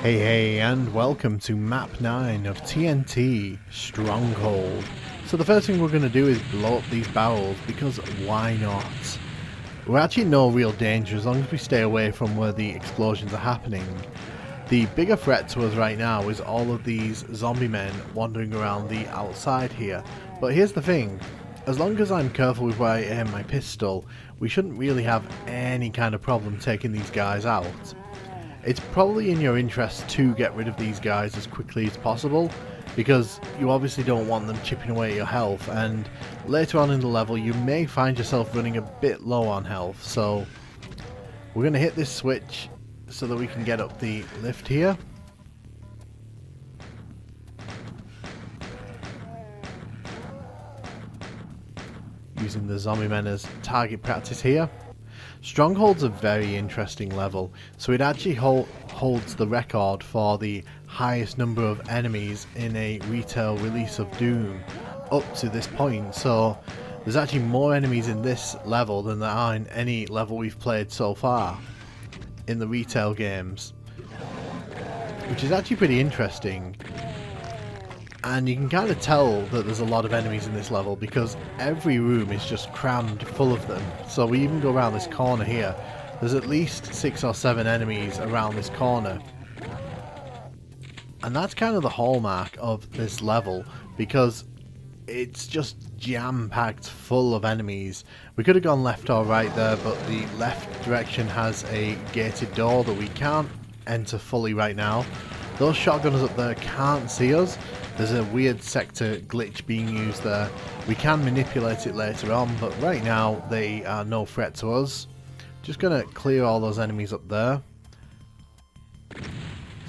Hey, and welcome to map 9 of TNT, Stronghold. So the first thing we're going to do is blow up these barrels, because why not? We're actually in no real danger as long as we stay away from where the explosions are happening. The bigger threat to us right now is all of these zombie men wandering around the outside here. But here's the thing, as long as I'm careful with where I aim my pistol, we shouldn't really have any kind of problem taking these guys out. It's probably in your interest to get rid of these guys as quickly as possible, because you obviously don't want them chipping away at your health, and later on in the level you may find yourself running a bit low on health. So we're going to hit this switch so that we can get up the lift here. Using the zombie men as target practice here. Stronghold's a very interesting level, so it actually holds the record for the highest number of enemies in a retail release of Doom up to this point. So there's actually more enemies in this level than there are in any level we've played so far in the retail games, which is actually pretty interesting. And you can kind of tell that there's a lot of enemies in this level because every room is just crammed full of them. So we even go around this corner here, there's at least 6 or 7 enemies around this corner. And that's kind of the hallmark of this level, because it's just jam-packed full of enemies. We could have gone left or right there, but the left direction has a gated door that we can't enter fully right now. Those shotgunners up there can't see us. There's a weird sector glitch being used there. We can manipulate it later on, but right now they are no threat to us. Just gonna clear all those enemies up there.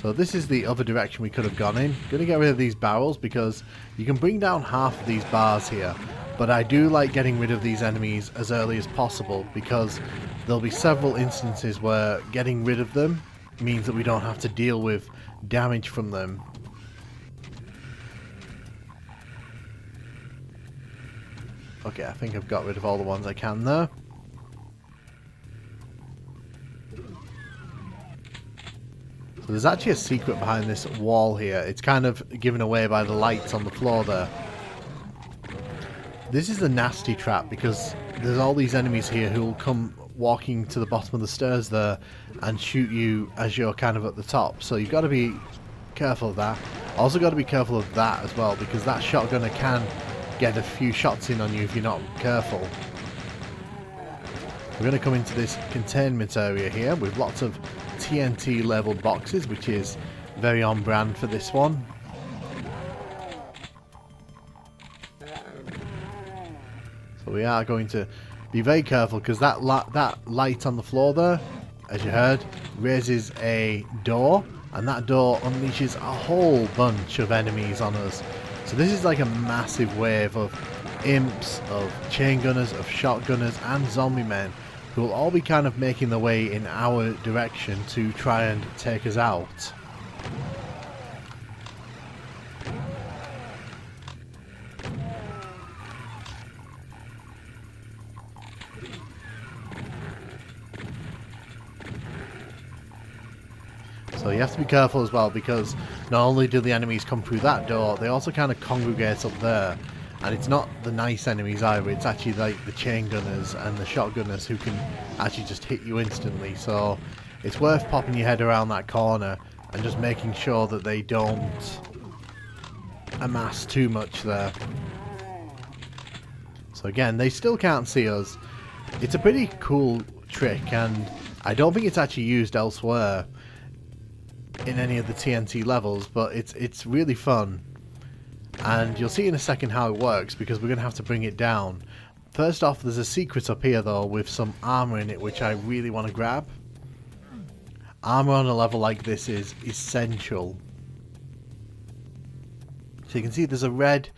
So this is the other direction we could have gone in. Gonna get rid of these barrels because you can bring down half of these bars here. But I do like getting rid of these enemies as early as possible, because there'll be several instances where getting rid of them means that we don't have to deal with damage from them. Okay, I think I've got rid of all the ones I can there. So there's actually a secret behind this wall here. It's kind of given away by the lights on the floor there. This is a nasty trap because there's all these enemies here who will come walking to the bottom of the stairs there and shoot you as you're kind of at the top. So you've got to be careful of that. Also got to be careful of that as well, because that shotgunner can get a few shots in on you if you're not careful. We're going to come into this containment area here with lots of TNT labeled boxes, which is very on brand for this one. So we are going to be very careful, because that light on the floor there, as you heard, raises a door, and that door unleashes a whole bunch of enemies on us. So this is like a massive wave of imps, of chain gunners, of shotgunners and zombie men who will all be kind of making their way in our direction to try and take us out. So you have to be careful as well, because not only do the enemies come through that door, they also kind of congregate up there. And it's not the nice enemies either, it's actually like the chain gunners and the shotgunners who can actually just hit you instantly. So it's worth popping your head around that corner and just making sure that they don't amass too much there. So again, they still can't see us. It's a pretty cool trick, and I don't think it's actually used elsewhere in any of the TNT levels, but it's really fun. And you'll see in a second how it works, because we're going to have to bring it down. First off, there's a secret up here though with some armor in it, which I really want to grab. Armor on a level like this is essential. So you can see there's a red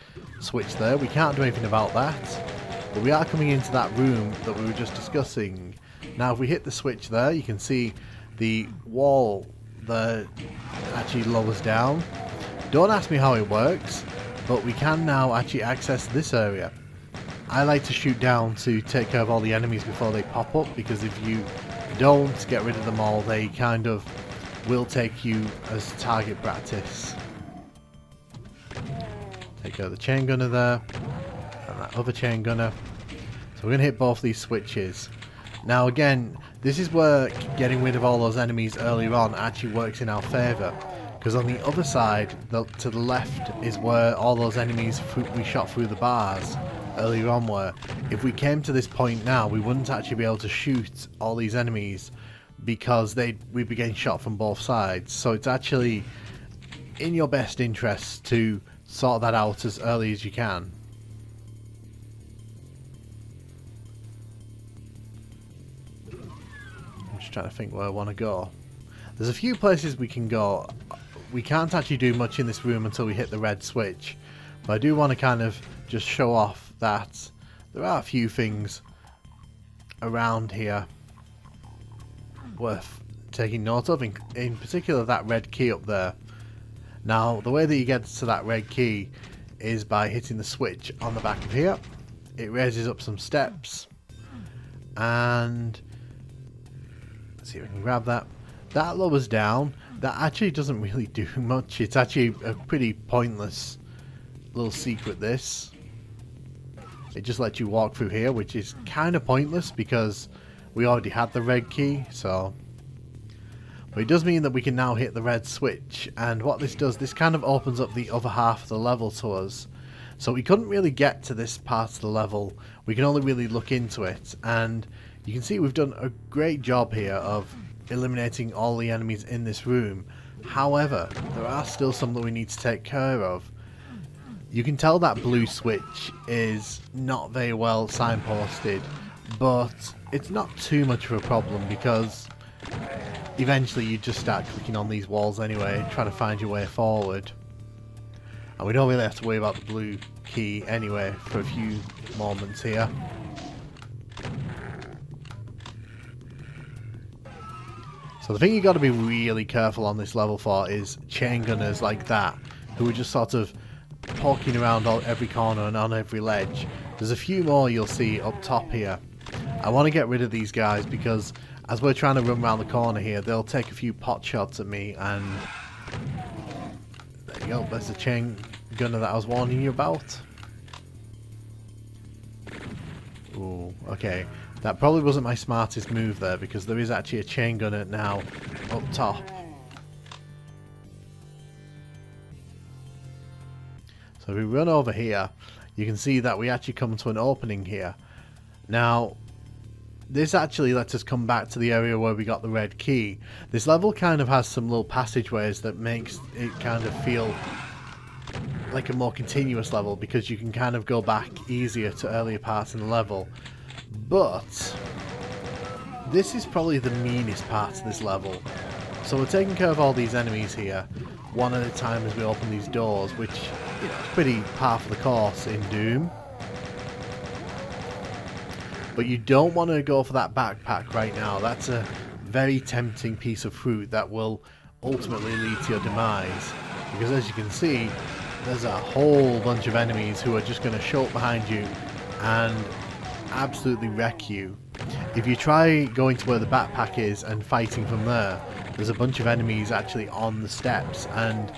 switch there. We can't do anything about that, but we are coming into that room that we were just discussing. Now if we hit the switch there, you can see the wall there actually lowers down. Don't ask me how it works, but we can now actually access this area. I like to shoot down to take care of all the enemies before they pop up, because if you don't get rid of them all, they kind of will take you as target practice. Take out the chain gunner there, and that other chain gunner. So we're going to hit both these switches. Now again, this is where getting rid of all those enemies earlier on actually works in our favour. Because on the other side, to the left, is where all those enemies we shot through the bars earlier on were. If we came to this point now, we wouldn't actually be able to shoot all these enemies because we'd be getting shot from both sides. So it's actually in your best interest to sort that out as early as you can. I'm just trying to think where I want to go. There's a few places we can go. We can't actually do much in this room until we hit the red switch, but I do want to kind of just show off that there are a few things around here worth taking note of, in particular that red key up there. Now the way that you get to that red key is by hitting the switch on the back of here. It raises up some steps, and let's see if we can grab that. That lowers down. That actually doesn't really do much. It's actually a pretty pointless little secret, this. It just lets you walk through here, which is kind of pointless because we already had the red key, so. But it does mean that we can now hit the red switch, and what this does, this kind of opens up the other half of the level to us. So we couldn't really get to this part of the level. We can only really look into it, and you can see we've done a great job here of eliminating all the enemies in this room. However, there are still some that we need to take care of. You can tell that blue switch is not very well signposted, but it's not too much of a problem because eventually you just start clicking on these walls anyway, trying to find your way forward. And we don't really have to worry about the blue key anyway for a few moments here. So the thing you got to be really careful on this level for is chain gunners like that, who are just sort of poking around every corner and on every ledge. There's a few more you'll see up top here. I want to get rid of these guys because as we're trying to run around the corner here, they'll take a few pot shots at me, and there you go, there's the chain gunner that I was warning you about. Ooh, okay. That probably wasn't my smartest move there, because there is actually a chain gunner now up top. So if we run over here, you can see that we actually come to an opening here. Now, this actually lets us come back to the area where we got the red key. This level kind of has some little passageways that makes it kind of feel like a more continuous level, because you can kind of go back easier to earlier parts in the level. But this is probably the meanest part of this level. So we're taking care of all these enemies here, one at a time as we open these doors, which, you know, is pretty par for the course in Doom. But you don't want to go for that backpack right now. That's a very tempting piece of fruit that will ultimately lead to your demise. Because as you can see, there's a whole bunch of enemies who are just going to show up behind you and absolutely wreck you. If you try going to where the backpack is and fighting from there, there's a bunch of enemies actually on the steps, and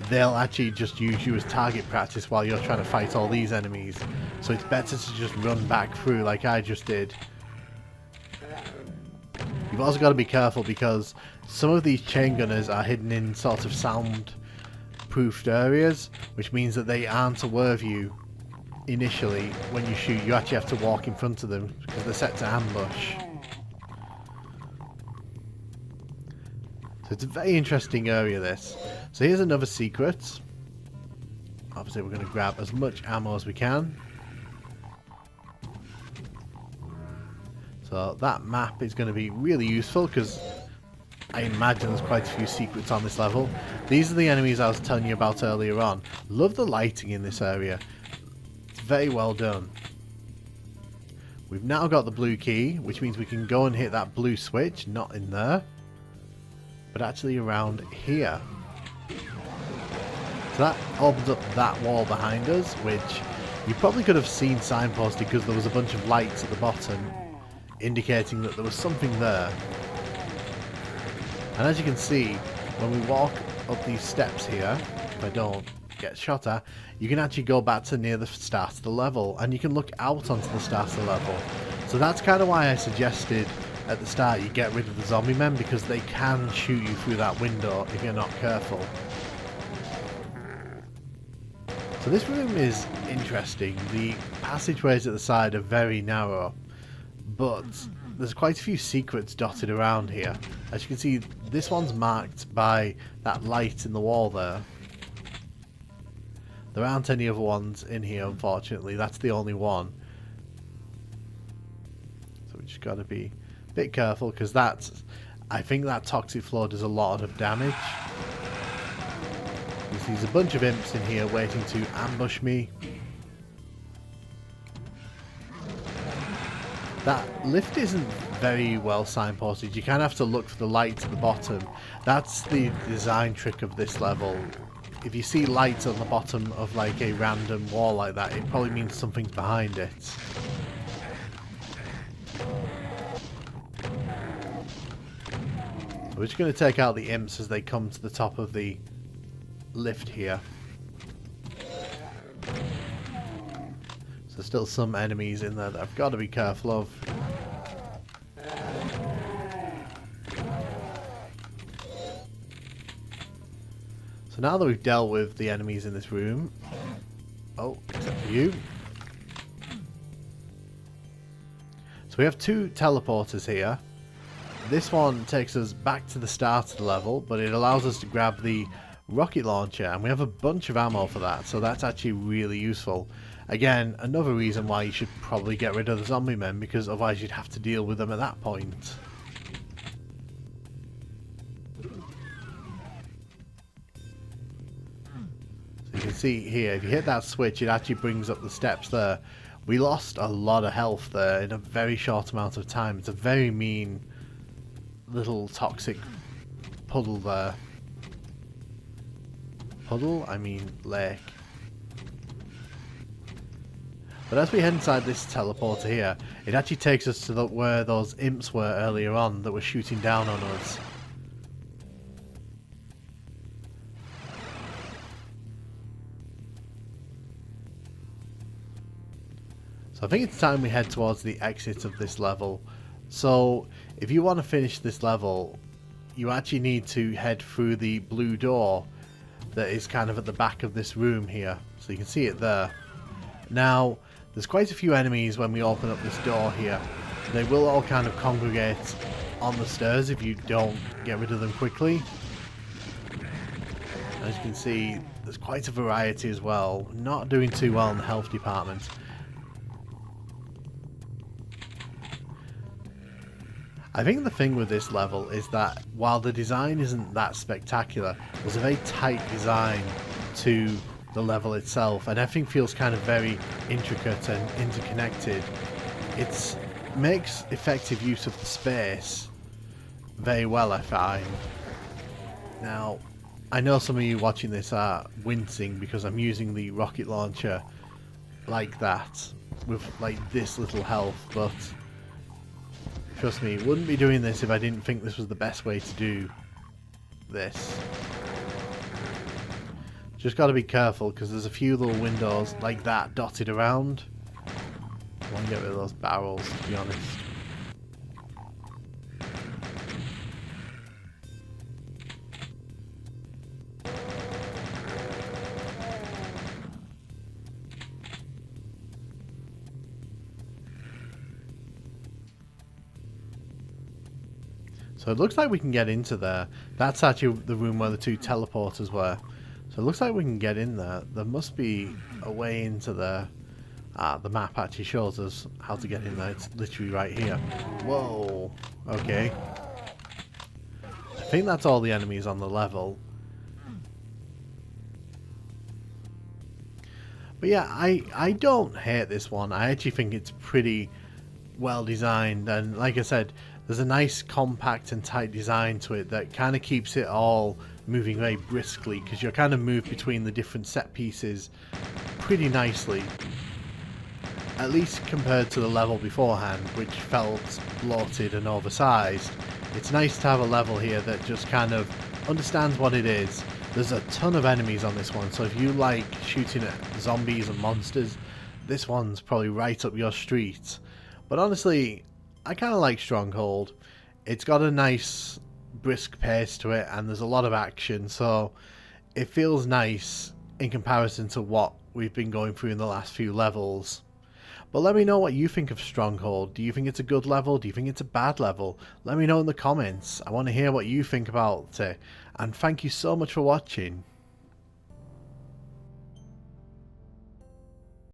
they'll actually just use you as target practice while you're trying to fight all these enemies. So it's better to just run back through like I just did. You've also got to be careful because some of these chain gunners are hidden in sort of sound-proofed areas, which means that they aren't aware of you initially. When you shoot, you actually have to walk in front of them because they're set to ambush. So it's a very interesting area, this. So here's another secret. Obviously we're going to grab as much ammo as we can. So that map is going to be really useful because I imagine there's quite a few secrets on this level. These are the enemies I was telling you about earlier on. Love the lighting in this area. It's very well done. We've now got the blue key, which means we can go and hit that blue switch, not in there, but actually around here. So that opens up that wall behind us, which you probably could have seen signposted because there was a bunch of lights at the bottom indicating that there was something there. And as you can see, when we walk up these steps here, if I don't get shot at, you can actually go back to near the start of the level, and you can look out onto the start of the level. So that's kind of why I suggested at the start you get rid of the zombie men, because they can shoot you through that window if you're not careful. So this room is interesting. The passageways at the side are very narrow, but there's quite a few secrets dotted around here. As you can see, this one's marked by that light in the wall there. There aren't any other ones in here, unfortunately. That's the only one. So we just got to be a bit careful, because I think that toxic floor does a lot of damage. There's a bunch of imps in here waiting to ambush me. That lift isn't very well signposted. You kind of have to look for the light at the bottom. That's the design trick of this level. If you see light on the bottom of like a random wall like that, it probably means something's behind it. We're just going to take out the imps as they come to the top of the lift here. So there's still some enemies in there that I've got to be careful of. So now that we've dealt with the enemies in this room, oh, except for you. So we have two teleporters here. This one takes us back to the start of the level, but it allows us to grab the rocket launcher, and we have a bunch of ammo for that, so that's actually really useful. Again, another reason why you should probably get rid of the zombie men, because otherwise you'd have to deal with them at that point. So you can see here, if you hit that switch, it actually brings up the steps there. We lost a lot of health there in a very short amount of time. It's a very mean little toxic puddle there. Puddle? I mean lake. But as we head inside this teleporter here, it actually takes us to where those imps were earlier on that were shooting down on us. So I think it's time we head towards the exit of this level. So if you want to finish this level, you actually need to head through the blue door that is kind of at the back of this room here. So you can see it there. Now, there's quite a few enemies when we open up this door here. They will all kind of congregate on the stairs if you don't get rid of them quickly. As you can see, there's quite a variety as well. Not doing too well in the health department. I think the thing with this level is that while the design isn't that spectacular, there's a very tight design to the level itself, and everything feels kind of very intricate and interconnected. It makes effective use of the space very well, I find. Now, I know some of you watching this are wincing because I'm using the rocket launcher like that, with like this little health, but trust me, wouldn't be doing this if I didn't think this was the best way to do this. Just got to be careful because there's a few little windows like that dotted around. I want to get rid of those barrels, to be honest. So it looks like we can get into there. That's actually the room where the two teleporters were. So it looks like we can get in there. There must be a way into there. The map actually shows us how to get in there. It's literally right here. Whoa. Okay. I think that's all the enemies on the level. But yeah, I don't hate this one. I actually think it's pretty well designed, and like I said, there's a nice compact and tight design to it that kind of keeps it all moving very briskly, because you're kind of moved between the different set pieces pretty nicely, at least compared to the level beforehand, which felt bloated and oversized. It's nice to have a level here that just kind of understands what it is. There's a ton of enemies on this one, so if you like shooting at zombies and monsters, this one's probably right up your street. But honestly, I kind of like Stronghold. It's got a nice brisk pace to it, and there's a lot of action, so it feels nice in comparison to what we've been going through in the last few levels. But let me know what you think of Stronghold. Do you think it's a good level? Do you think it's a bad level? Let me know in the comments. I want to hear what you think about it. And thank you so much for watching.